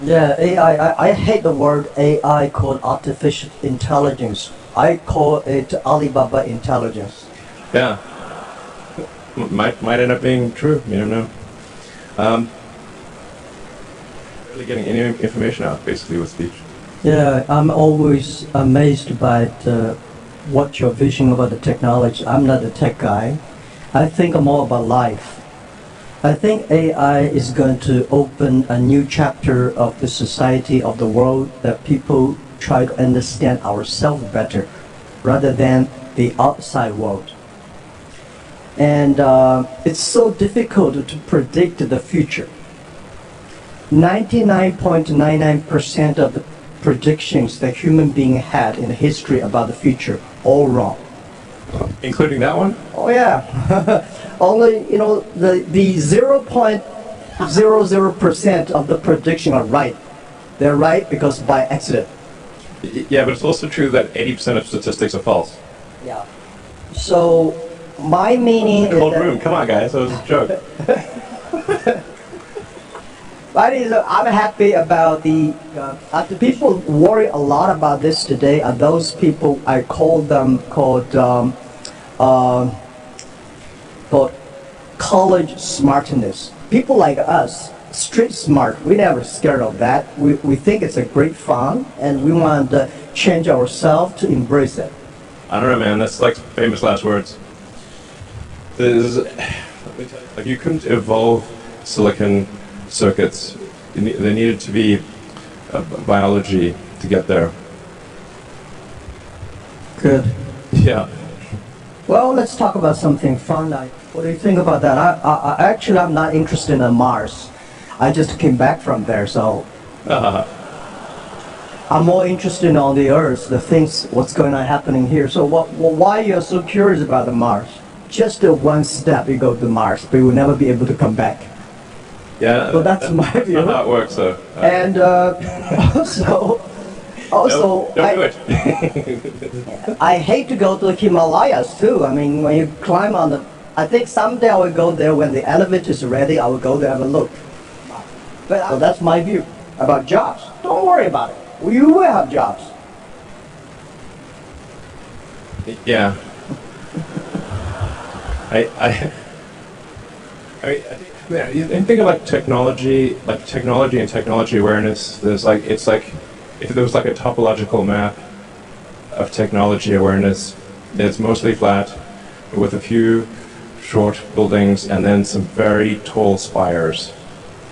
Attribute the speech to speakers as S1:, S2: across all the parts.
S1: Yeah, AI. I hate the word AI called artificial intelligence. I call it Alibaba intelligence.
S2: Yeah, might end up being true. You don't know. Really getting any information out, basically, with speech.
S1: Yeah, I'm always amazed by what your vision about the technology. I'm not a tech guy. I think more about life. I think AI is going to open a new chapter of the society, of the world, that people try to understand ourselves better rather than the outside world. And it's so difficult to predict the future. 99.99% of the predictions that human being had in history about the future, all wrong.
S2: Including that one?
S1: Oh yeah. Only, the 0.00% of the prediction are right. They're right because by accident.
S2: Yeah, but it's also true that 80% of statistics are false.
S1: Yeah. So my meaning is
S2: Cold
S1: that,
S2: room, come on guys, that was a joke.
S1: I'm happy about the people worry a lot about this today are those people I call them called college smartness. People like us, street smart, we never scared of that. We think it's a great fun and we want to change ourselves to embrace it.
S2: I don't know, man, that's like famous last words. Let me tell you, like, you couldn't evolve silicon circuits. There needed to be biology to get there.
S1: Good.
S2: Yeah.
S1: Well, let's talk about something fun. What do you think about that? Actually, I'm not interested in Mars. I just came back from there, so I'm more interested on the Earth, the things, what's going on happening here. So why you're so curious about the Mars? Just one step you go to Mars, but you will never be able to come back.
S2: Yeah.
S1: So that's my view.
S2: Not how it works, though.
S1: And also,
S2: don't do it.
S1: I hate to go to the Himalayas too. I mean, when you climb on the, I think someday I will go there when the elevator is ready. I will go there and have a look. But so that's my view about jobs. Don't worry about it. You will have jobs.
S2: Yeah. I think about technology, and technology awareness. It's like if there was like a topological map of technology awareness, it's mostly flat, with a few short buildings and then some very tall spires.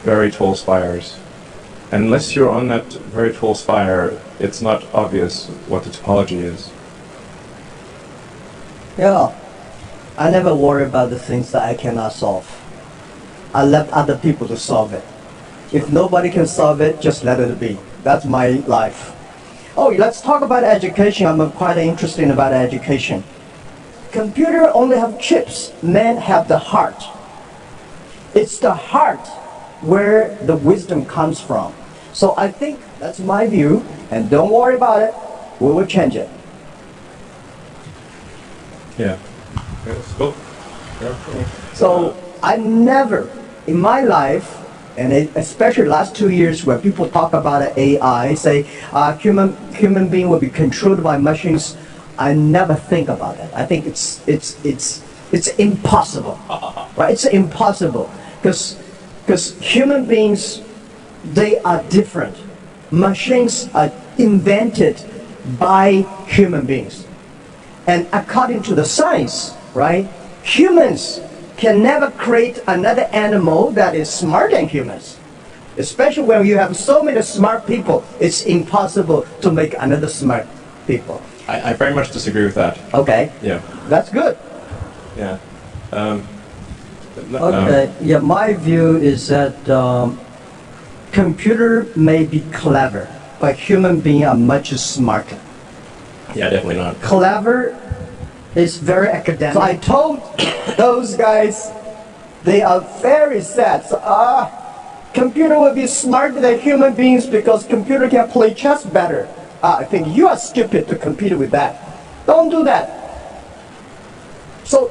S2: Very tall spires. And unless you're on that very tall spire, it's not obvious what the topology is.
S1: Yeah. I never worry about the things that I cannot solve. I let other people to solve it. If nobody can solve it, just let it be. That's my life. Oh, let's talk about education. I'm quite interested about education. Computer only have chips. Men have the heart. It's the heart where the wisdom comes from. So I think that's my view, and don't worry about it. We will change it.
S2: Yeah. Let's go. Yeah.
S1: So I never, in my life, and especially last 2 years where people talk about AI, say human being will be controlled by machines, I never think about that. I think it's impossible, right? It's impossible because human beings, they are different. Machines are invented by human beings, and according to the science, right? Humans can never create another animal that is smarter than humans. Especially when you have so many smart people, it's impossible to make another smart people.
S2: I very much disagree with that.
S1: Okay.
S2: Yeah.
S1: That's good.
S2: Yeah.
S1: Okay. Yeah, my view is that computer may be clever, but human beings are much smarter.
S2: Yeah, definitely not.
S1: Clever is very academic. So I told those guys, they are very sad. So, computer will be smarter than human beings because computer can play chess better. I think you are stupid to compete with that. Don't do that. So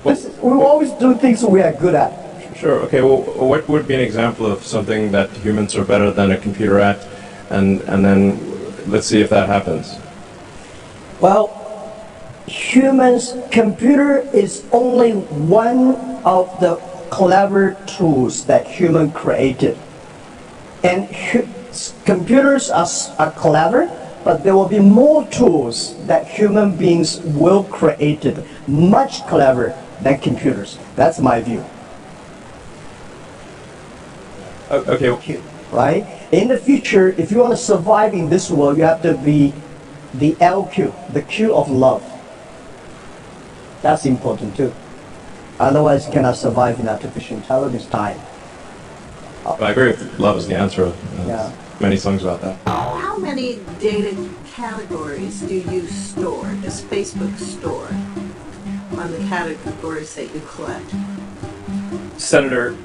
S1: we always do things we are good at.
S2: Sure. Okay. Well, what would be an example of something that humans are better than a computer at, and then let's see if that happens.
S1: Well, computer is only one of the clever tools that human created. And computers are clever, but there will be more tools that human beings will create, much clever than computers. That's my view.
S2: Okay.
S1: Right? In the future, if you want to survive in this world, you have to be the LQ, the Q of love. That's important too. Otherwise, you cannot survive in artificial intelligence time.
S2: I agree with love is the answer.
S1: Yeah.
S2: Many songs about that.
S3: How many data categories do you store? Does Facebook store on the categories that you collect?
S2: Senator,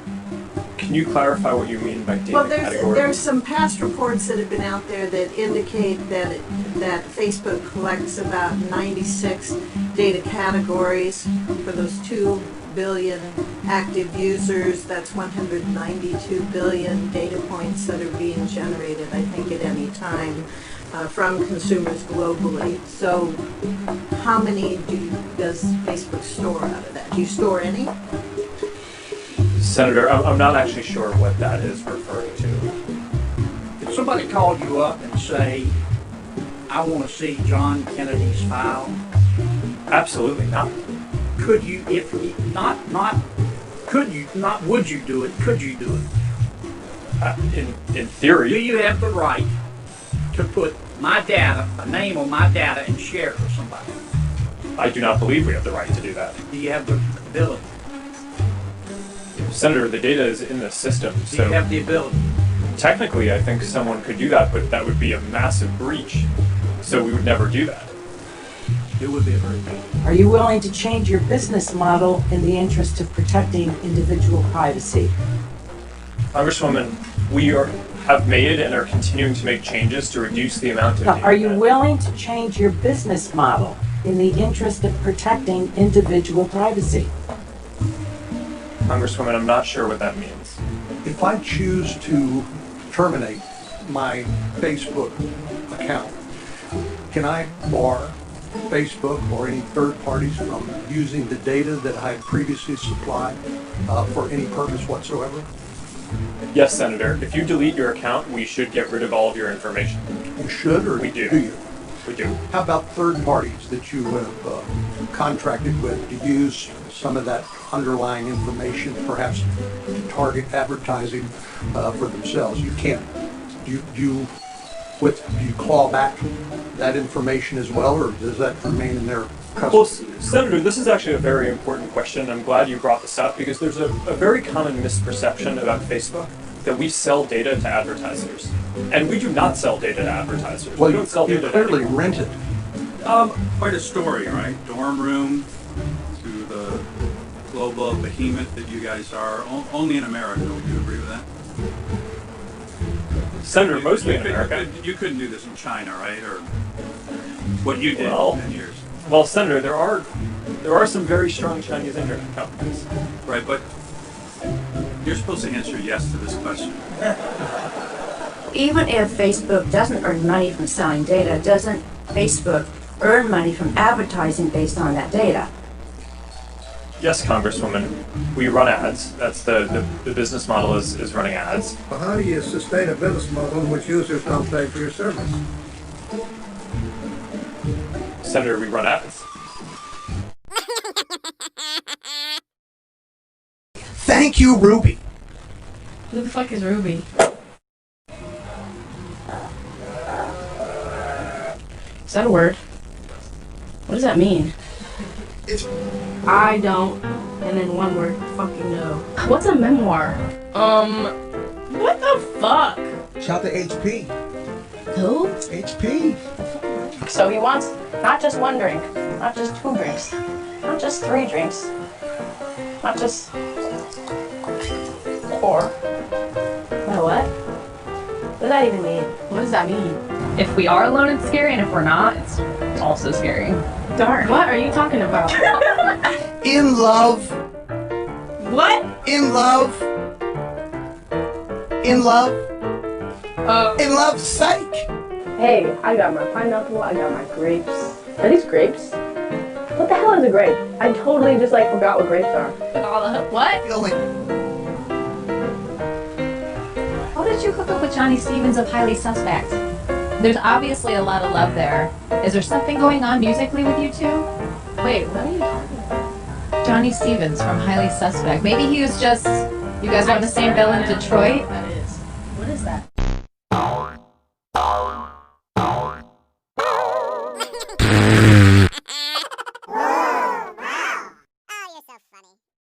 S2: can you clarify what you mean by data category?
S3: There's some past reports that have been out there that indicate that Facebook collects about 96 data categories for those 2 billion active users. That's 192 billion data points that are being generated, I think, at any time from consumers globally. So how many does Facebook store out of that? Do you store any?
S2: Senator, I'm not actually sure what that is referring to.
S4: If somebody called you up and say, I want to see John Kennedy's file,
S2: Absolutely not.
S4: could you, if could you, not would you do it, could you do it?
S2: In theory.
S4: Do you have the right to put my data, a name on my data, and share it with somebody?
S2: I do not believe we have the right to do that.
S4: Do you have the ability?
S2: Senator, the data is in the system,
S4: Do you
S2: so
S4: have the ability?
S2: technically I think someone could do that, but that would be a massive breach. So we would never do that.
S4: It would be a very good.
S5: Are you willing to change your business model in the interest of protecting individual privacy?
S2: Congresswoman, have made and are continuing to make changes to reduce the amount of
S5: Now,
S2: data.
S5: are you willing to change your business model in the interest of protecting individual privacy?
S2: Congresswoman, I'm not sure what that means.
S6: If I choose to terminate my Facebook account, can I bar Facebook or any third parties from using the data that I previously supplied for any purpose whatsoever?
S2: Yes, Senator. If you delete your account, we should get rid of all of your information.
S6: You should, or
S2: We do.
S6: you?
S2: We do.
S6: How about third parties that you have contracted with to use some of that underlying information, perhaps to target advertising for themselves? You can't. Do you claw back that information as well, or does that remain in their
S2: Well,
S6: custody?
S2: Senator, this is actually a very important question. I'm glad you brought this up because there's a very common misperception about Facebook that we sell data to advertisers. And we do not sell data to advertisers.
S6: Well,
S2: we don't sell
S6: you
S2: data
S6: clearly
S2: to
S6: rent it.
S7: Quite a story, right? Dorm room to the global behemoth that you guys are. Only in America. Would you agree with that?
S2: Senator, mostly in
S7: You
S2: America.
S7: You couldn't do this in China, right? Or what you did
S2: Well-
S7: in 10 years.
S2: Well, Senator, there are some very strong Chinese internet companies.
S7: Right, but you're supposed to answer yes to this question.
S8: Even if Facebook doesn't earn money from selling data, doesn't Facebook earn money from advertising based on that data?
S2: Yes, Congresswoman, we run ads. That's the business model is running ads.
S9: Well, how do you sustain a business model in which users don't pay for your service?
S2: Senator, we run ads.
S6: Thank you, Ruby.
S10: Who the fuck is Ruby? Is that a word? What does that mean? I don't, and then one word, fucking no. What's a memoir? What the fuck?
S9: Shout to HP.
S10: Who?
S9: HP.
S10: So he wants not just one drink, not just 2 drinks, not just 3 drinks, not just 4. What? What does that even mean? What does that mean?
S11: If we are alone, it's scary, and if we're not, it's also scary.
S10: Darn. What are you talking about?
S6: In love.
S10: What?
S6: In love. In love. In love's sake.
S10: Hey, I got my pineapple, I got my grapes. Are these grapes? What the hell is a grape? I totally just like forgot what grapes are.
S11: What?
S12: How did you hook up with Johnny Stevens of Highly Suspect? There's obviously a lot of love there. Is there something going on musically with you two?
S11: Wait, what are you talking about?
S12: Johnny Stevens from Highly Suspect. Maybe he was just, you guys were on the same bill in Detroit?
S11: That is. What is that?